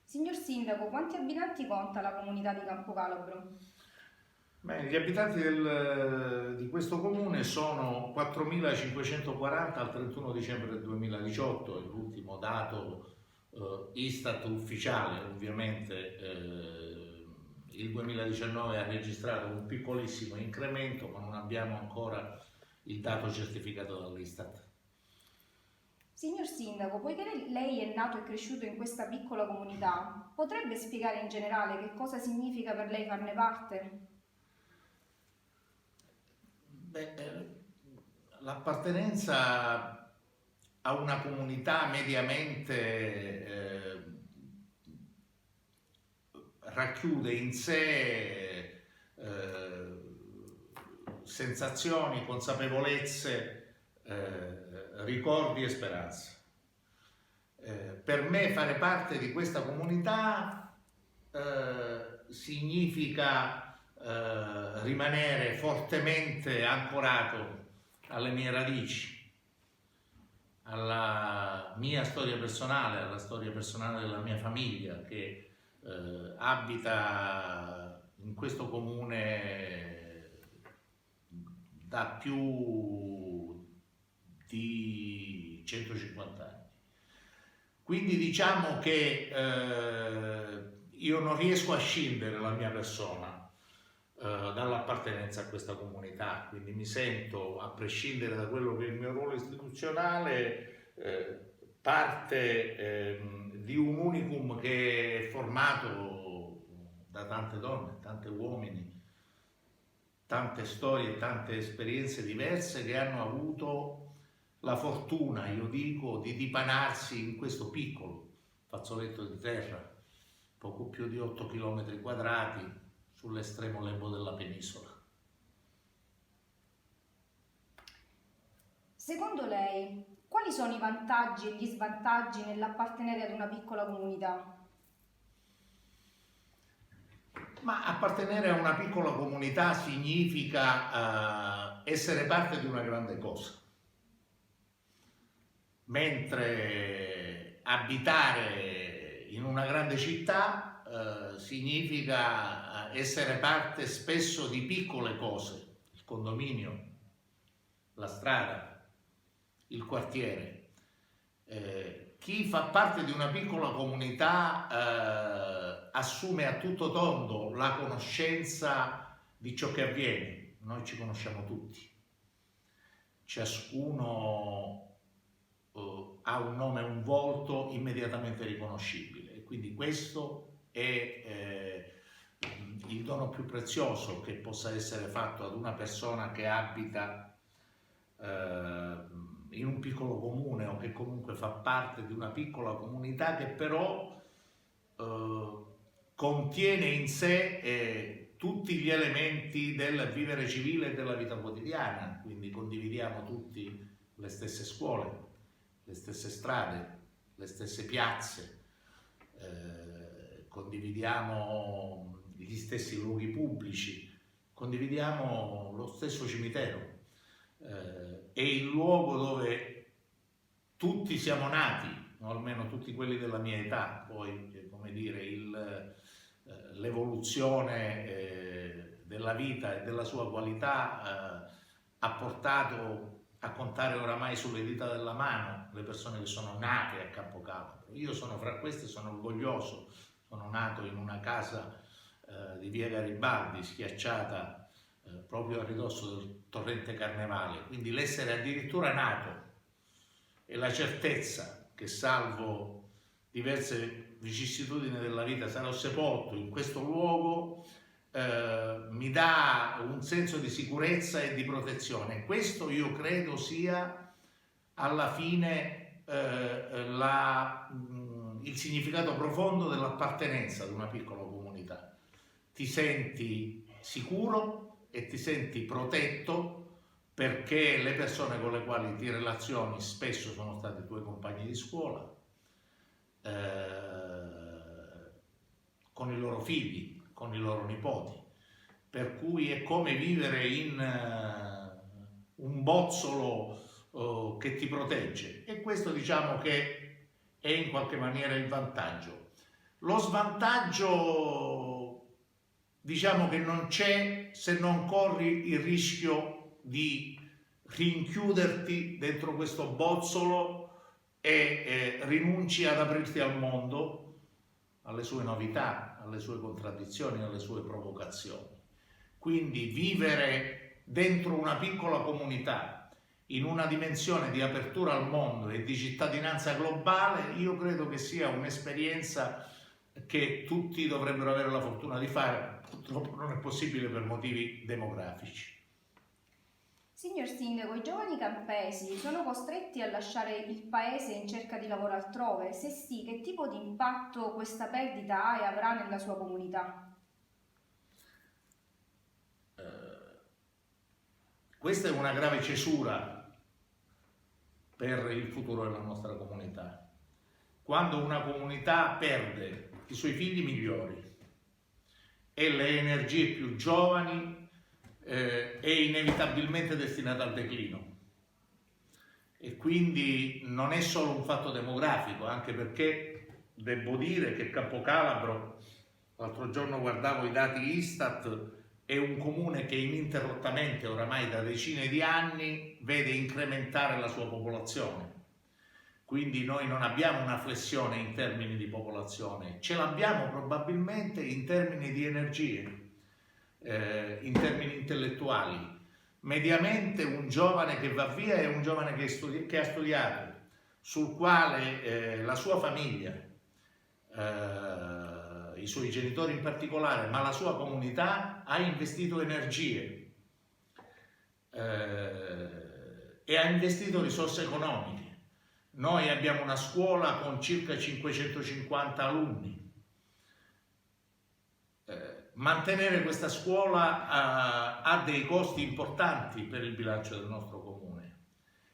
Signor Sindaco, quanti abitanti conta la comunità di Campocalabro? Beh, gli abitanti di questo comune sono 4.540 al 31 dicembre del 2018, è l'ultimo dato Istat ufficiale. Ovviamente il 2019 ha registrato un piccolissimo incremento, ma non abbiamo ancora il dato certificato dall'Istat. Signor Sindaco, poiché lei è nato e cresciuto in questa piccola comunità, potrebbe spiegare in generale che cosa significa per lei farne parte? Beh, l'appartenenza a una comunità mediamente racchiude in sé sensazioni, consapevolezze, ricordi e speranze. Per me fare parte di questa comunità significa rimanere fortemente ancorato alle mie radici, alla mia storia personale, alla storia personale della mia famiglia che abita in questo comune da più di 150 anni. Quindi diciamo che io non riesco a scindere la mia persona dall'appartenenza a questa comunità, quindi mi sento, a prescindere da quello che è il mio ruolo istituzionale, parte di un unicum che è formato da tante donne, tanti uomini, tante storie, tante esperienze diverse che hanno avuto la fortuna, io dico, di dipanarsi in questo piccolo fazzoletto di terra, poco più di 8 km quadrati, sull'estremo lembo della penisola. Secondo lei, quali sono i vantaggi e gli svantaggi nell'appartenere ad una piccola comunità? Ma appartenere a una piccola comunità significa essere parte di una grande cosa, mentre abitare in una grande città significa essere parte spesso di piccole cose, il condominio, la strada, il quartiere. Chi fa parte di una piccola comunità assume a tutto tondo la conoscenza di ciò che avviene. Noi ci conosciamo tutti, ciascuno ha un nome e un volto immediatamente riconoscibile, e quindi questo è il dono più prezioso che possa essere fatto ad una persona che abita in un piccolo comune o che comunque fa parte di una piccola comunità che però contiene in sé tutti gli elementi del vivere civile e della vita quotidiana. Quindi condividiamo tutti le stesse scuole, le stesse strade, le stesse piazze, condividiamo gli stessi luoghi pubblici, condividiamo lo stesso cimitero. È il luogo dove tutti siamo nati, o almeno tutti quelli della mia età. Poi, come dire, l'evoluzione della vita e della sua qualità ha portato a contare oramai sulle dita della mano le persone che sono nate a Campocalabro. Io sono fra queste, sono orgoglioso, sono nato in una casa di via Garibaldi, schiacciata proprio a ridosso del torrente Carnevale, quindi l'essere addirittura nato e la certezza che, salvo diverse vicissitudini della vita, sarò sepolto in questo luogo mi dà un senso di sicurezza e di protezione. Questo io credo sia alla fine il significato profondo dell'appartenenza ad una piccola comunità. Ti senti sicuro e ti senti protetto perché le persone con le quali ti relazioni spesso sono stati tuoi compagni di scuola, con i loro figli, con i loro nipoti, per cui è come vivere in un bozzolo che ti protegge, e questo diciamo che è in qualche maniera il vantaggio. Lo svantaggio, diciamo che non c'è se non corri il rischio di rinchiuderti dentro questo bozzolo e rinunci ad aprirti al mondo, alle sue novità, alle sue contraddizioni, alle sue provocazioni. Quindi vivere dentro una piccola comunità, in una dimensione di apertura al mondo e di cittadinanza globale, io credo che sia un'esperienza che tutti dovrebbero avere la fortuna di fare. Purtroppo non è possibile per motivi demografici. Signor Sindaco, i giovani campesi sono costretti a lasciare il paese in cerca di lavoro altrove? Se sì, che tipo di impatto questa perdita ha e avrà nella sua comunità? Questa è una grave cesura per il futuro della nostra comunità. Quando una comunità perde i suoi figli migliori e le energie più giovani, è inevitabilmente destinata al declino. E quindi non è solo un fatto demografico, anche perché devo dire che Campocalabro, l'altro giorno guardavo i dati Istat, è un comune che ininterrottamente, oramai da decine di anni, vede incrementare la sua popolazione. Quindi noi non abbiamo una flessione in termini di popolazione, ce l'abbiamo probabilmente in termini di energie, in termini intellettuali. Mediamente un giovane che va via è un giovane che ha studiato, sul quale la sua famiglia, i suoi genitori in particolare, ma la sua comunità ha investito energie e ha investito risorse economiche. Noi abbiamo una scuola con circa 550 alunni. Mantenere questa scuola ha dei costi importanti per il bilancio del nostro comune.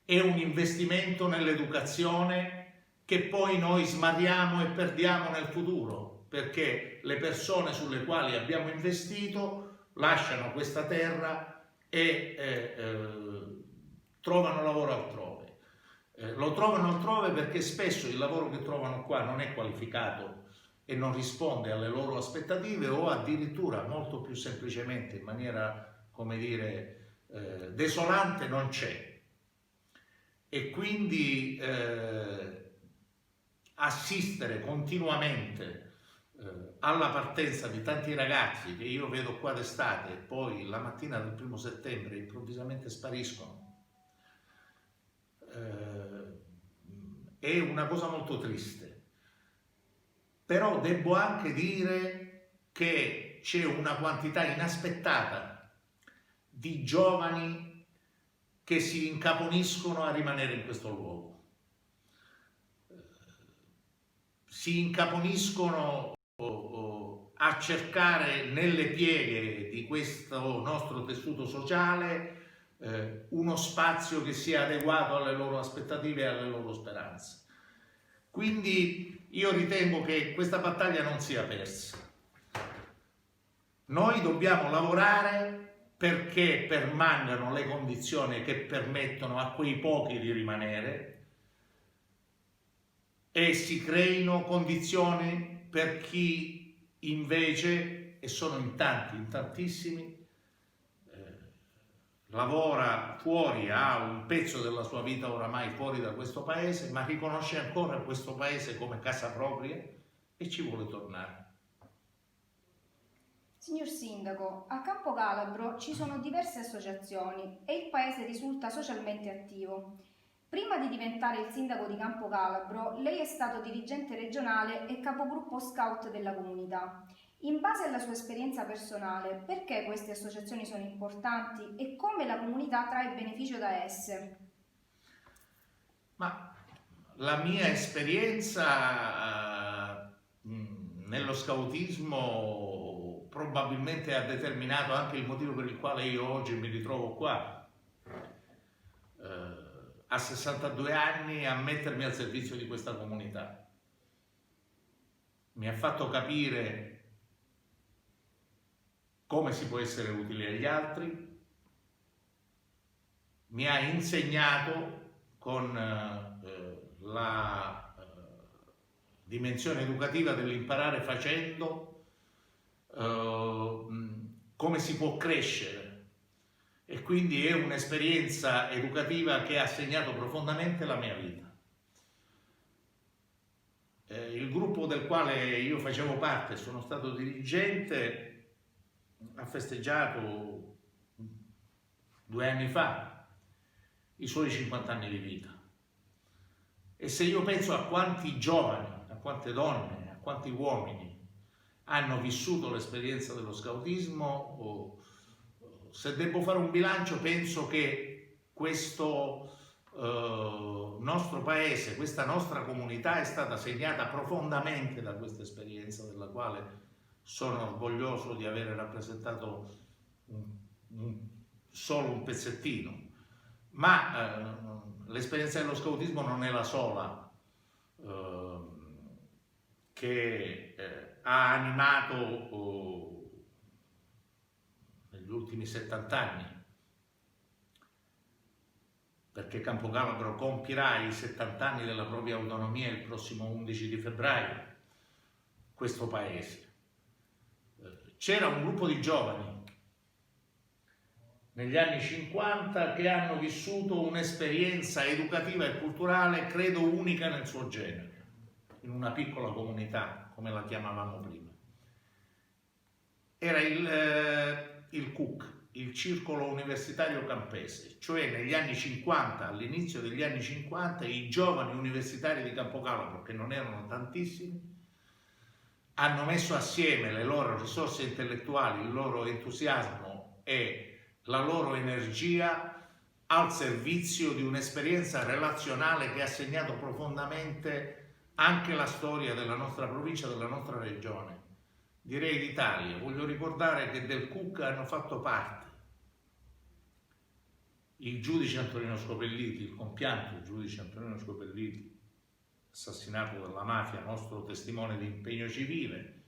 È un investimento nell'educazione che poi noi smarriamo e perdiamo nel futuro, perché le persone sulle quali abbiamo investito lasciano questa terra e trovano lavoro altrove. Lo trovano altrove perché spesso il lavoro che trovano qua non è qualificato e non risponde alle loro aspettative, o addirittura molto più semplicemente, in maniera, come dire, desolante, non c'è. E quindi assistere continuamente alla partenza di tanti ragazzi che io vedo qua d'estate e poi la mattina del 1° settembre improvvisamente spariscono, è una cosa molto triste. Però devo anche dire che c'è una quantità inaspettata di giovani che si incaponiscono a rimanere in questo luogo. Si incaponiscono a cercare nelle pieghe di questo nostro tessuto sociale uno spazio che sia adeguato alle loro aspettative e alle loro speranze. Quindi io ritengo che questa battaglia non sia persa. Noi dobbiamo lavorare perché permangano le condizioni che permettono a quei pochi di rimanere e si creino condizioni per chi invece, e sono in tanti, in tantissimi, lavora fuori, ha un pezzo della sua vita oramai fuori da questo paese, ma riconosce ancora questo paese come casa propria e ci vuole tornare. Signor Sindaco, a Campocalabro ci sono diverse associazioni e il paese risulta socialmente attivo. Prima di diventare il sindaco di Campocalabro, lei è stato dirigente regionale e capogruppo scout della comunità. In base alla sua esperienza personale, perché queste associazioni sono importanti e come la comunità trae beneficio da esse? Ma la mia esperienza nello scoutismo probabilmente ha determinato anche il motivo per il quale io oggi mi ritrovo qua, a 62 anni, a mettermi al servizio di questa comunità. Mi ha fatto capire come si può essere utili agli altri, mi ha insegnato con la dimensione educativa dell'imparare facendo, come si può crescere, e quindi è un'esperienza educativa che ha segnato profondamente la mia vita. Il gruppo del quale io facevo parte, sono stato dirigente, ha festeggiato 2 anni fa i suoi 50 anni di vita. E se io penso a quanti giovani, a quante donne, a quanti uomini hanno vissuto l'esperienza dello scautismo, se devo fare un bilancio, penso che questo nostro paese, questa nostra comunità è stata segnata profondamente da questa esperienza, della quale sono orgoglioso di aver rappresentato solo un pezzettino. Ma l'esperienza dello scautismo non è la sola che ha animato negli ultimi 70 anni, perché Campocalabro compirà i 70 anni della propria autonomia il prossimo 11 di febbraio, questo paese. C'era un gruppo di giovani negli anni 50 che hanno vissuto un'esperienza educativa e culturale, credo, unica nel suo genere, in una piccola comunità, come la chiamavamo prima. Era il CUC, il Circolo Universitario Campese, cioè negli anni 50, all'inizio degli anni 50, i giovani universitari di Campocalabro, che non erano tantissimi, hanno messo assieme le loro risorse intellettuali, il loro entusiasmo e la loro energia al servizio di un'esperienza relazionale che ha segnato profondamente anche la storia della nostra provincia, della nostra regione, direi d'Italia. Voglio ricordare che del CUC hanno fatto parte il giudice Antonino Scopelliti, il compianto giudice Antonino Scopelliti, assassinato dalla mafia, nostro testimone di impegno civile,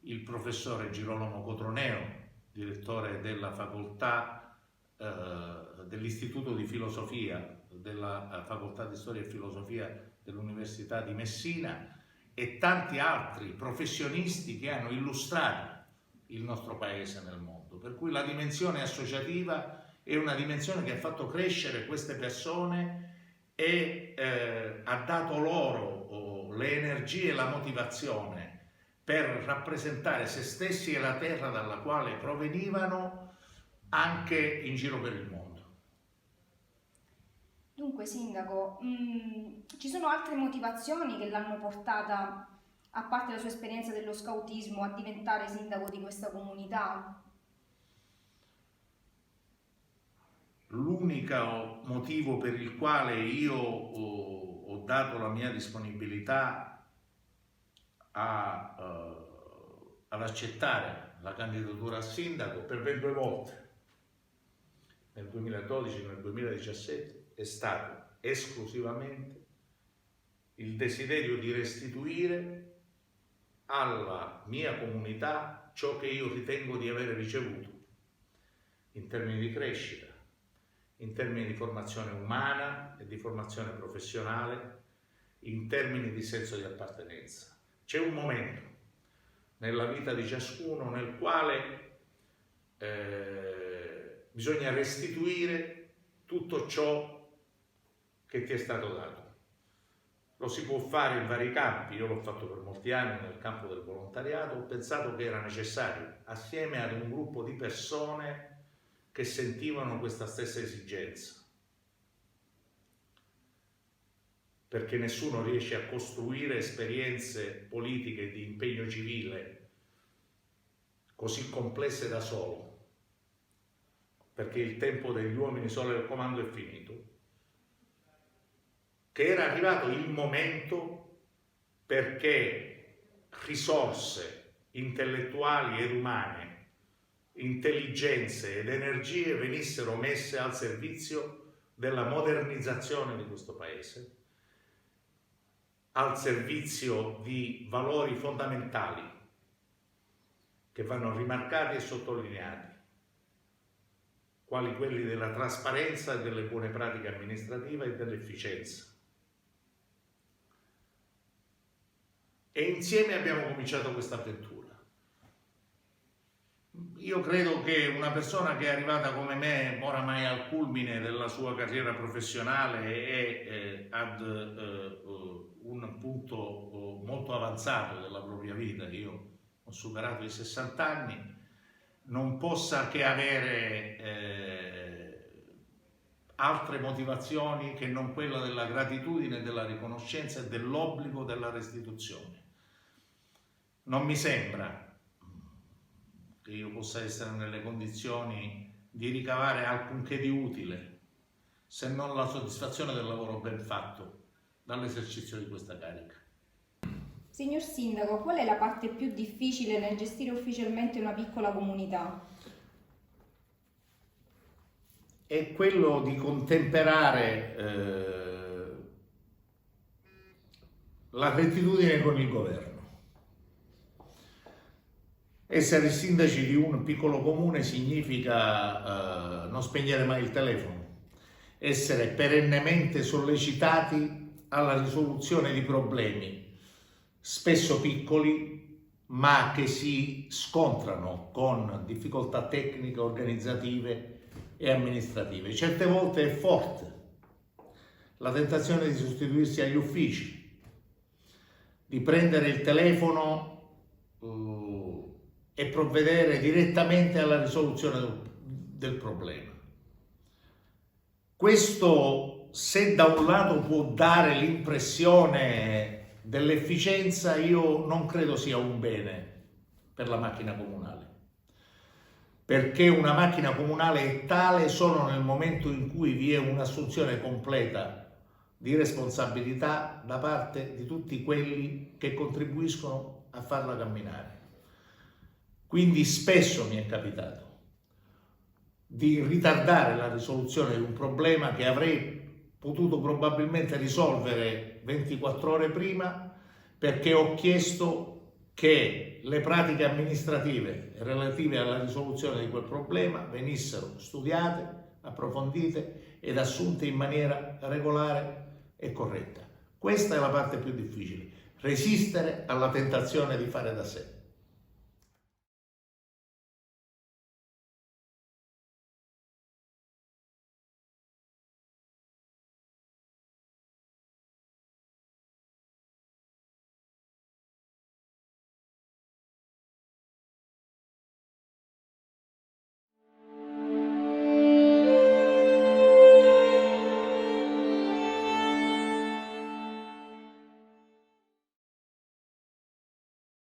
il professore Girolamo Cotroneo, direttore della facoltà dell'Istituto di Filosofia, della facoltà di Storia e Filosofia dell'Università di Messina, e tanti altri professionisti che hanno illustrato il nostro paese nel mondo. Per cui la dimensione associativa è una dimensione che ha fatto crescere queste persone e ha dato loro le energie e la motivazione per rappresentare se stessi e la terra dalla quale provenivano anche in giro per il mondo. Dunque, Sindaco, ci sono altre motivazioni che l'hanno portata, a parte la sua esperienza dello scautismo, a diventare sindaco di questa comunità? L'unico motivo per il quale io ho dato la mia disponibilità ad accettare la candidatura a sindaco per ben 2 volte, nel 2012 e nel 2017, è stato esclusivamente il desiderio di restituire alla mia comunità ciò che io ritengo di avere ricevuto in termini di crescita, in termini di formazione umana e di formazione professionale, in termini di senso di appartenenza. C'è un momento nella vita di ciascuno nel quale bisogna restituire tutto ciò che ti è stato dato. Lo si può fare in vari campi, io l'ho fatto per molti anni nel campo del volontariato, ho pensato che era necessario, assieme ad un gruppo di persone che sentivano questa stessa esigenza, perché nessuno riesce a costruire esperienze politiche di impegno civile così complesse da solo, perché il tempo degli uomini soli al comando è finito, che era arrivato il momento perché risorse intellettuali ed umane, intelligenze ed energie venissero messe al servizio della modernizzazione di questo paese, al servizio di valori fondamentali che vanno rimarcati e sottolineati, quali quelli della trasparenza e delle buone pratiche amministrative e dell'efficienza. e insieme abbiamo cominciato questa avventura. Io credo che una persona che è arrivata come me, oramai al culmine della sua carriera professionale e ad un punto molto avanzato della propria vita, io ho superato i 60 anni, non possa che avere altre motivazioni che non quella della gratitudine, della riconoscenza e dell'obbligo della restituzione. Non mi sembra che io possa essere nelle condizioni di ricavare alcunché di utile, se non la soddisfazione del lavoro ben fatto dall'esercizio di questa carica. Signor Sindaco, qual è la parte più difficile nel gestire ufficialmente una piccola comunità? È quello di contemperare la gratitudine con il governo. Essere sindaci di un piccolo comune significa non spegnere mai il telefono, essere perennemente sollecitati alla risoluzione di problemi, spesso piccoli, ma che si scontrano con difficoltà tecniche, organizzative e amministrative. Certe volte è forte la tentazione di sostituirsi agli uffici, di prendere il telefono e provvedere direttamente alla risoluzione del problema. Questo, se da un lato può dare l'impressione dell'efficienza, io non credo sia un bene per la macchina comunale, perché una macchina comunale è tale solo nel momento in cui vi è un'assunzione completa di responsabilità da parte di tutti quelli che contribuiscono a farla camminare. Quindi spesso mi è capitato di ritardare la risoluzione di un problema che avrei potuto probabilmente risolvere 24 ore prima, perché ho chiesto che le pratiche amministrative relative alla risoluzione di quel problema venissero studiate, approfondite ed assunte in maniera regolare e corretta. Questa è la parte più difficile, resistere alla tentazione di fare da sé.